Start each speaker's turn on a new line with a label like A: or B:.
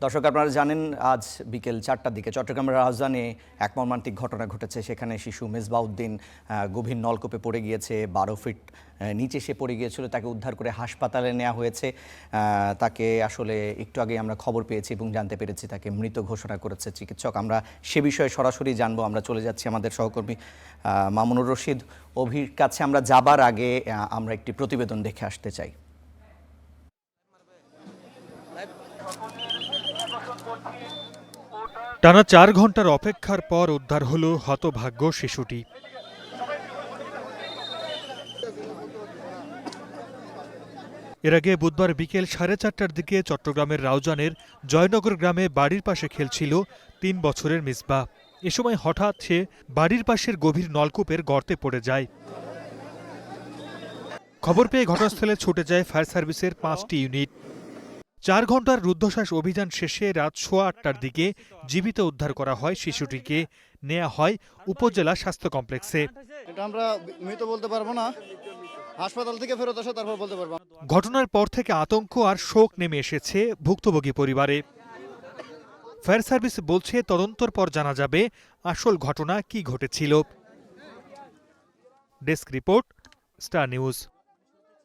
A: দর্শক আপনারা জানেন আজ বিকেল 4টার দিকে চট্টগ্রামের রাজধানী এক মর্মান্তিক ঘটনা ঘটেছে। সেখানে শিশু মেজবাউদ্দিন গভীর নলকূপে পড়ে গিয়েছে, 12 ফিট নিচে সে পড়ে গিয়েছিল। তাকে উদ্ধার করে হাসপাতালে নেওয়া হয়েছে। তাকে আসলে একটু আগে আমরা খবর পেয়েছি এবং জানতে পেরেছি তাকে মৃত ঘোষণা করেছে চিকিৎসক। আমরা সে বিষয়ে সরাসরি জানবো। আমরা চলে যাচ্ছি আমাদের সহকর্মী মামুনুর রশিদ অভির কাছে। আমরা যাবার আগে আমরা একটি প্রতিবেদন দেখে আসতে চাই।
B: টানা 4 ঘন্টার অপেক্ষার পর উদ্ধার হলো হতভাগ্য শিশুটি। এর আগে বুধবার বিকেল 4:30টার দিকে চট্টগ্রামের রাউজানের জয়নগর গ্রামে বাড়ির পাশে খেলছিল 3 বছরের মিসবাহ। এ সময় হঠাৎ সে বাড়ির পাশের গভীর নলকূপের গর্তে পড়ে যায়। খবর পেয়ে ঘটনাস্থলে ছুটে যায় ফায়ার সার্ভিসের 5টি ইউনিট। 4 ঘন্টার রুদ্ধশ্বাস অভিযান শেষে রাত 8:15টার দিকে জীবিত উদ্ধার করা হয় শিশুটিকে। নেওয়া হয় উপজেলা স্বাস্থ্য কমপ্লেক্সে।
C: এটা আমরা মৃত বলতে পারবো না, হাসপাতাল থেকে ফেরত আসে তারপর বলতে পারবো।
B: ঘটনার পর থেকে আতঙ্ক আর শোক নেমে এসেছে ভুক্তভোগী পরিবারে। ফায়ার সার্ভিস বলছে তদন্তর পর জানা যাবে আসল ঘটনা কি ঘটেছিল। Desk report, star news.